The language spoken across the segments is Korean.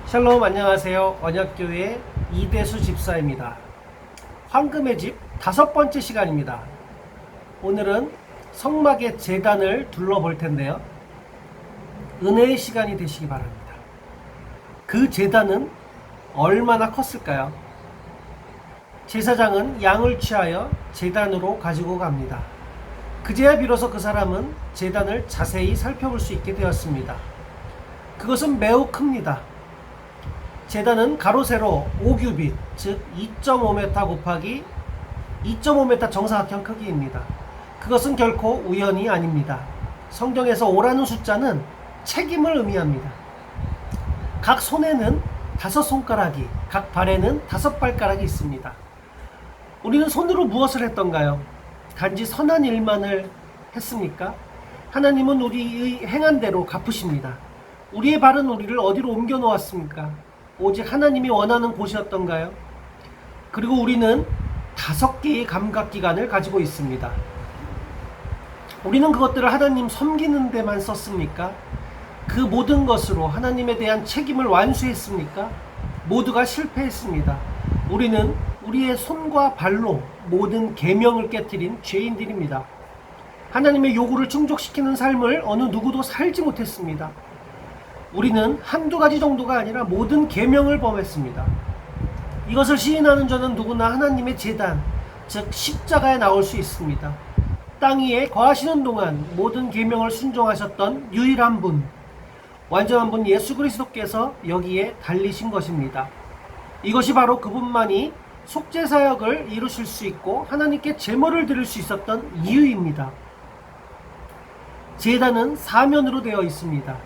샬롬, 안녕하세요. 언약교회 이대수 집사입니다. 황금의 집 5번째 시간입니다. 오늘은 성막의 제단을 둘러볼 텐데요. 은혜의 시간이 되시기 바랍니다. 그 제단은 얼마나 컸을까요? 제사장은 양을 취하여 제단으로 가지고 갑니다. 그제야 비로소 그 사람은 제단을 자세히 살펴볼 수 있게 되었습니다. 그것은 매우 큽니다. 제단은 가로 세로 5규빗, 즉 2.5m 곱하기 2.5m 정사각형 크기입니다. 그것은 결코 우연이 아닙니다. 성경에서 5라는 숫자는 책임을 의미합니다. 각 손에는 5손가락이, 각 발에는 5발가락이 있습니다. 우리는 손으로 무엇을 했던가요? 단지 선한 일만을 했습니까? 하나님은 우리의 행한 대로 갚으십니다. 우리의 발은 우리를 어디로 옮겨 놓았습니까? 오직 하나님이 원하는 곳이었던가요? 그리고 우리는 5개의 감각기관을 가지고 있습니다. 우리는 그것들을 하나님 섬기는 데만 썼습니까? 그 모든 것으로 하나님에 대한 책임을 완수했습니까? 모두가 실패했습니다. 우리는 우리의 손과 발로 모든 계명을 깨뜨린 죄인들입니다. 하나님의 요구를 충족시키는 삶을 어느 누구도 살지 못했습니다. 우리는 한두 가지 정도가 아니라 모든 계명을 범했습니다. 이것을 시인하는 자는 누구나 하나님의 제단, 즉 십자가에 나올 수 있습니다. 땅 위에 거하시는 동안 모든 계명을 순종하셨던 유일한 분, 완전한 분 예수 그리스도께서 여기에 달리신 것입니다. 이것이 바로 그분만이 속죄사역을 이루실 수 있고 하나님께 제물을 드릴 수 있었던 이유입니다. 제단은 사면으로 되어 있습니다.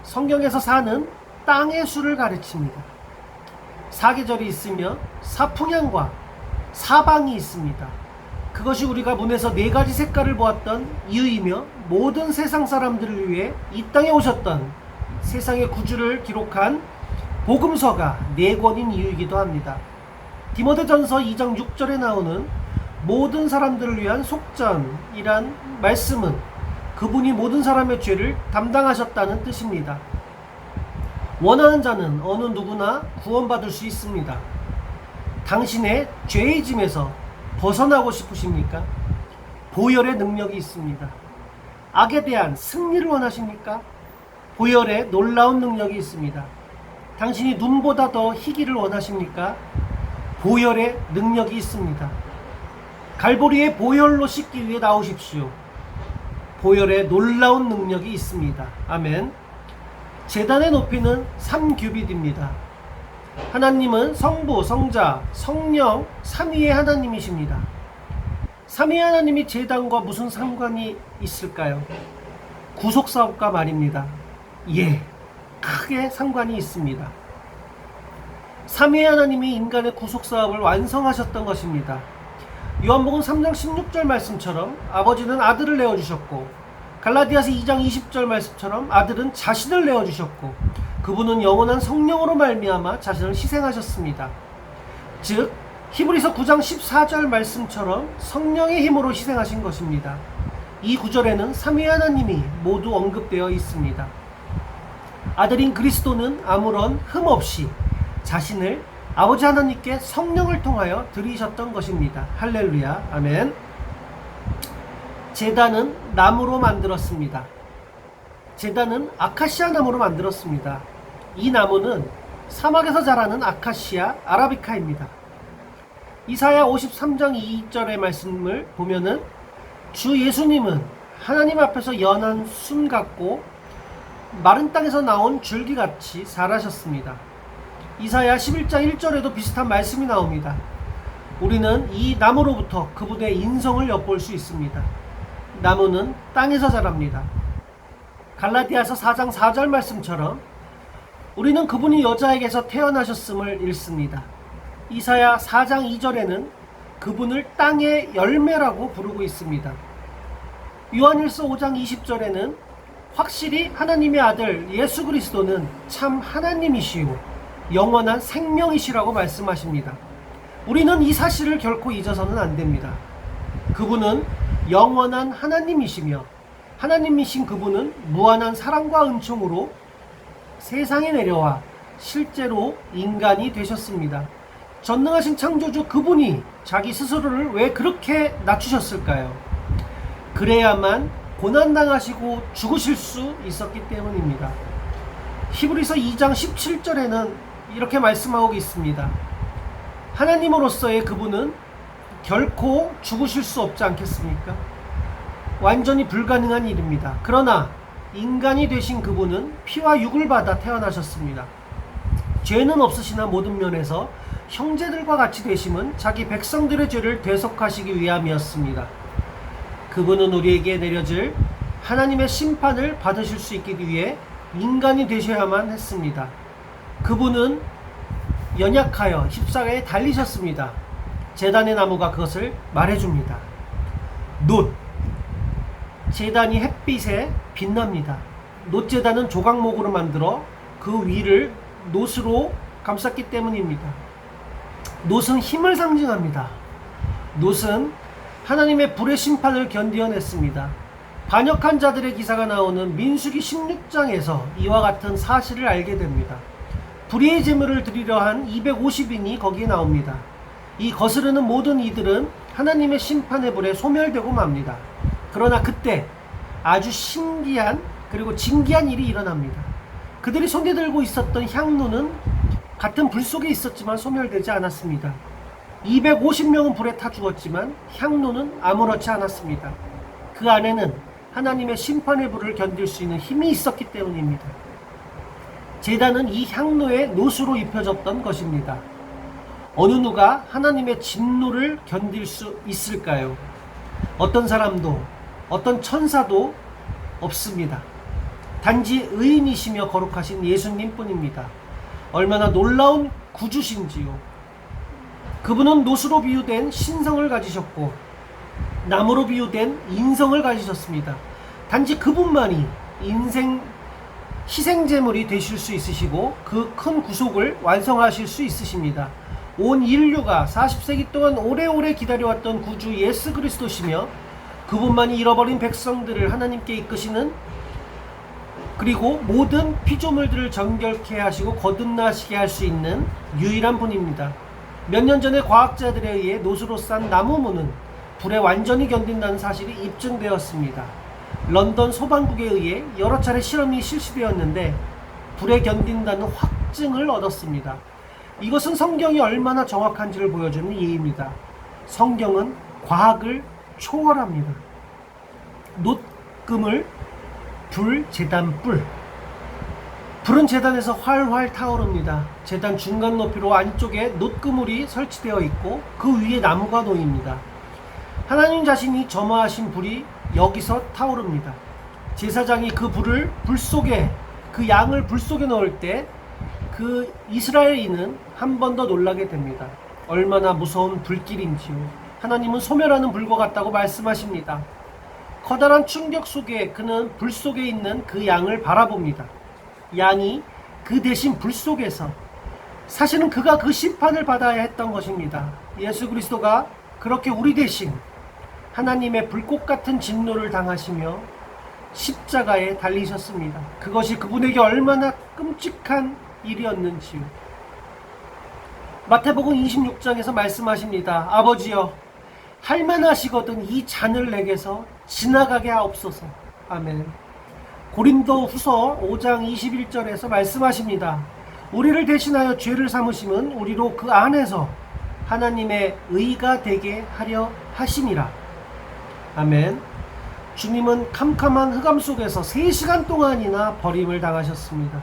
성경에서 사는 땅의 수를 가르칩니다. 사계절이 있으며 사풍향과 사방이 있습니다. 그것이 우리가 문에서 4가지 색깔을 보았던 이유이며 모든 세상 사람들을 위해 이 땅에 오셨던 세상의 구주를 기록한 복음서가 4권인 이유이기도 합니다. 디모데전서 2장 6절에 나오는 모든 사람들을 위한 속전이란 말씀은 그분이 모든 사람의 죄를 담당하셨다는 뜻입니다. 원하는 자는 어느 누구나 구원받을 수 있습니다. 당신의 죄의 짐에서 벗어나고 싶으십니까? 보혈의 능력이 있습니다. 악에 대한 승리를 원하십니까? 보혈의 놀라운 능력이 있습니다. 당신이 눈보다 더 희기를 원하십니까? 보혈의 능력이 있습니다. 갈보리의 보혈로 씻기 위해 나오십시오. 보혈의 놀라운 능력이 있습니다. 아멘. 제단의 높이는 3규빗입니다. 하나님은 성부, 성자, 성령, 삼위의 하나님이십니다. 삼위의 하나님이 제단과 무슨 상관이 있을까요? 구속사업과 말입니다. 예, 크게 상관이 있습니다. 삼위의 하나님이 인간의 구속사업을 완성하셨던 것입니다. 요한복음 3장 16절 말씀처럼 아버지는 아들을 내어주셨고, 갈라디아서 2장 20절 말씀처럼 아들은 자신을 내어주셨고, 그분은 영원한 성령으로 말미암아 자신을 희생하셨습니다. 즉 히브리서 9장 14절 말씀처럼 성령의 힘으로 희생하신 것입니다. 이 구절에는 삼위 하나님이 모두 언급되어 있습니다. 아들인 그리스도는 아무런 흠 없이 자신을 아버지 하나님께 성령을 통하여 드리셨던 것입니다. 할렐루야, 아멘. 제단은 나무로 만들었습니다. 제단은 아카시아 나무로 만들었습니다. 이 나무는 사막에서 자라는 아카시아 아라비카입니다. 이사야 53장 2절의 말씀을 보면은 주 예수님은 하나님 앞에서 연한 순 같고 마른 땅에서 나온 줄기같이 자라셨습니다. 이사야 11장 1절에도 비슷한 말씀이 나옵니다. 우리는 이 나무로부터 그분의 인성을 엿볼 수 있습니다. 나무는 땅에서 자랍니다. 갈라디아서 4장 4절 말씀처럼 우리는 그분이 여자에게서 태어나셨음을 읽습니다. 이사야 4장 2절에는 그분을 땅의 열매라고 부르고 있습니다. 요한일서 5장 20절에는 확실히 하나님의 아들 예수 그리스도는 참 하나님이시오 영원한 생명이시라고 말씀하십니다. 우리는 이 사실을 결코 잊어서는 안 됩니다. 그분은 영원한 하나님이시며 하나님이신 그분은 무한한 사랑과 은총으로 세상에 내려와 실제로 인간이 되셨습니다. 전능하신 창조주 그분이 자기 스스로를 왜 그렇게 낮추셨을까요? 그래야만 고난당하시고 죽으실 수 있었기 때문입니다. 히브리서 2장 17절에는 이렇게 말씀하고 있습니다. 하나님으로서의 그분은 결코 죽으실 수 없지 않겠습니까? 완전히 불가능한 일입니다. 그러나 인간이 되신 그분은 피와 육을 받아 태어나셨습니다. 죄는 없으시나 모든 면에서 형제들과 같이 되심은 자기 백성들의 죄를 대속하시기 위함이었습니다. 그분은 우리에게 내려질 하나님의 심판을 받으실 수 있기 위해 인간이 되셔야만 했습니다. 그분은 연약하여 십자가에 달리셨습니다. 제단의 나무가 그것을 말해줍니다. 놋, 제단이 햇빛에 빛납니다. 놋제단은 조각목으로 만들어 그 위를 놋으로 감쌌기 때문입니다. 놋은 힘을 상징합니다. 놋은 하나님의 불의 심판을 견디어냈습니다. 반역한 자들의 기사가 나오는 민수기 16장에서 이와 같은 사실을 알게 됩니다. 불의의 제물을 드리려 한 250인이 거기에 나옵니다. 이 거스르는 모든 이들은 하나님의 심판의 불에 소멸되고 맙니다. 그러나 그때 아주 신기한 그리고 진기한 일이 일어납니다. 그들이 손에 들고 있었던 향로는 같은 불 속에 있었지만 소멸되지 않았습니다. 250명은 불에 타 죽었지만 향로는 아무렇지 않았습니다. 그 안에는 하나님의 심판의 불을 견딜 수 있는 힘이 있었기 때문입니다. 제단은 이 향로의 놋으로 입혀졌던 것입니다. 어느 누가 하나님의 진노를 견딜 수 있을까요? 어떤 사람도 어떤 천사도 없습니다. 단지 의인이시며 거룩하신 예수님 뿐입니다. 얼마나 놀라운 구주신지요. 그분은 놋으로 비유된 신성을 가지셨고 나무로 비유된 인성을 가지셨습니다. 단지 그분만이 희생제물이 되실 수 있으시고 그 큰 구속을 완성하실 수 있으십니다. 온 인류가 40세기 동안 오래오래 기다려왔던 구주 예수 그리스도시며 그분만이 잃어버린 백성들을 하나님께 이끄시는 그리고 모든 피조물들을 정결케 하시고 거듭나시게 할 수 있는 유일한 분입니다. 몇 년 전에 과학자들에 의해 놋으로 싼 나무문은 불에 완전히 견딘다는 사실이 입증되었습니다. 런던 소방국에 의해 여러 차례 실험이 실시되었는데 불에 견딘다는 확증을 얻었습니다. 이것은 성경이 얼마나 정확한지를 보여주는 예입니다. 성경은 과학을 초월합니다. 놋금을 불, 제단, 뿔. 불은 제단에서 활활 타오릅니다. 제단 중간 높이로 안쪽에 놋그물이 설치되어 있고 그 위에 나무가 놓입니다. 하나님 자신이 점화하신 불이 여기서 타오릅니다. 제사장이 그 불을 그 양을 불 속에 넣을 때 그 이스라엘인은 한 번 더 놀라게 됩니다. 얼마나 무서운 불길인지요. 하나님은 소멸하는 불과 같다고 말씀하십니다. 커다란 충격 속에 그는 불 속에 있는 그 양을 바라봅니다. 양이 그 대신 불 속에서 사실은 그가 그 심판을 받아야 했던 것입니다. 예수 그리스도가 그렇게 우리 대신 하나님의 불꽃 같은 진노를 당하시며 십자가에 달리셨습니다. 그것이 그분에게 얼마나 끔찍한 일이었는지요. 마태복음 26장에서 말씀하십니다. 아버지여, 할만하시거든 이 잔을 내게서 지나가게 하옵소서. 아멘. 고린도 후서 5장 21절에서 말씀하십니다. 우리를 대신하여 죄를 삼으심은 우리로 그 안에서 하나님의 의가 되게 하려 하심이라. 아멘. 주님은 캄캄한 흑암 속에서 3시간 동안이나 버림을 당하셨습니다.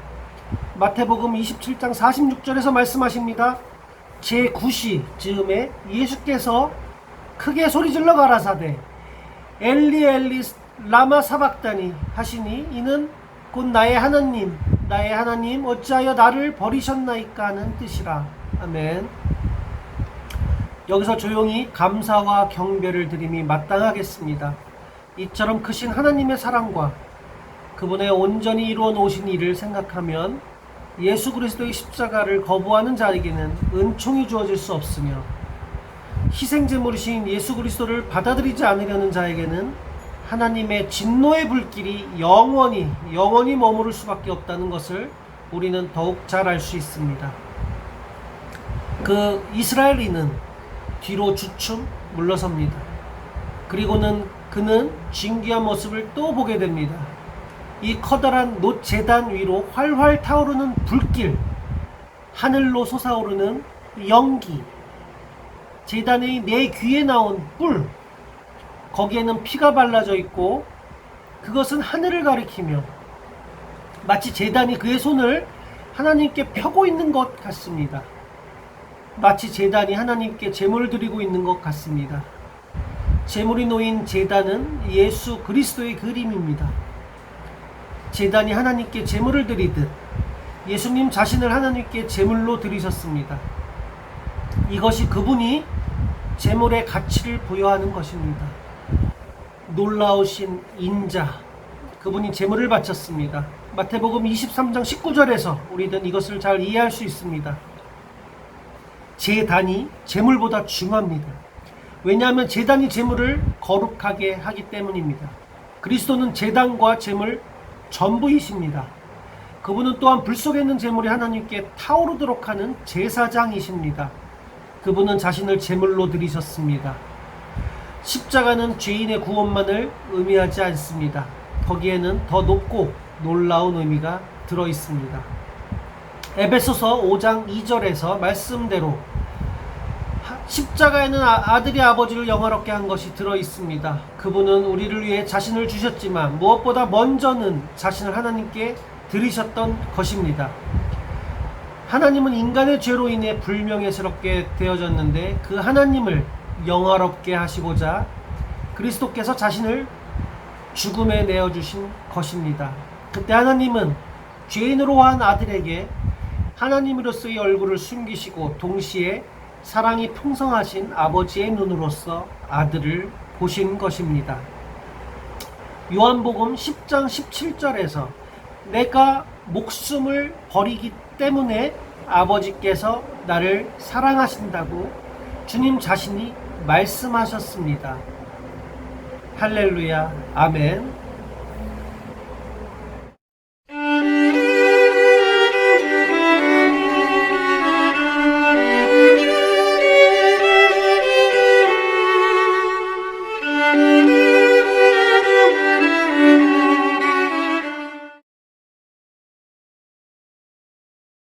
마태복음 27장 46절에서 말씀하십니다. 제9시 즈음에 예수께서 크게 소리질러 가라사대 엘리 엘리 라마 사박다니 하시니 이는 곧 나의 하나님 어찌하여 나를 버리셨나이까 하는 뜻이라. 아멘. 여기서 조용히 감사와 경배를 드림이 마땅하겠습니다. 이처럼 크신 하나님의 사랑과 그분의 온전히 이루어 놓으신 일을 생각하면 예수 그리스도의 십자가를 거부하는 자에게는 은총이 주어질 수 없으며 희생제물이신 예수 그리스도를 받아들이지 않으려는 자에게는 하나님의 진노의 불길이 영원히 머무를 수밖에 없다는 것을 우리는 더욱 잘 알 수 있습니다. 그 이스라엘인은 뒤로 주춤 물러섭니다. 그리고는 그는 진귀한 모습을 또 보게 됩니다. 이 커다란 놋 제단 위로 활활 타오르는 불길, 하늘로 솟아오르는 연기, 제단의 내 귀에 나온 뿔, 거기에는 피가 발라져 있고 그것은 하늘을 가리키며 마치 제단이 그의 손을 하나님께 펴고 있는 것 같습니다. 마치 제단이 하나님께 제물을 드리고 있는 것 같습니다. 제물이 놓인 제단은 예수 그리스도의 그림입니다. 제단이 하나님께 제물을 드리듯 예수님 자신을 하나님께 제물로 드리셨습니다. 이것이 그분이 제물의 가치를 부여하는 것입니다. 놀라우신 인자, 그분이 제물을 바쳤습니다. 마태복음 23장 19절에서 우리는 이것을 잘 이해할 수 있습니다. 제단이 제물보다 중요합니다. 왜냐하면 제단이 제물을 거룩하게 하기 때문입니다. 그리스도는 제단과 제물 전부이십니다. 그분은 또한 불 속에 있는 제물이 하나님께 타오르도록 하는 제사장이십니다. 그분은 자신을 제물로 드리셨습니다. 십자가는 죄인의 구원만을 의미하지 않습니다. 거기에는 더 높고 놀라운 의미가 들어있습니다. 에베소서 5장 2절에서 말씀대로 십자가에는 아들이 아버지를 영화롭게 한 것이 들어있습니다. 그분은 우리를 위해 자신을 주셨지만 무엇보다 먼저는 자신을 하나님께 드리셨던 것입니다. 하나님은 인간의 죄로 인해 불명예스럽게 되어졌는데 그 하나님을 영화롭게 하시고자 그리스도께서 자신을 죽음에 내어주신 것입니다. 그때 하나님은 죄인으로 한 아들에게 하나님으로서의 얼굴을 숨기시고 동시에 사랑이 풍성하신 아버지의 눈으로서 아들을 보신 것입니다. 요한복음 10장 17절에서 내가 목숨을 버리기 때문에 아버지께서 나를 사랑하신다고 주님 자신이 말씀하셨습니다. 할렐루야, 아멘.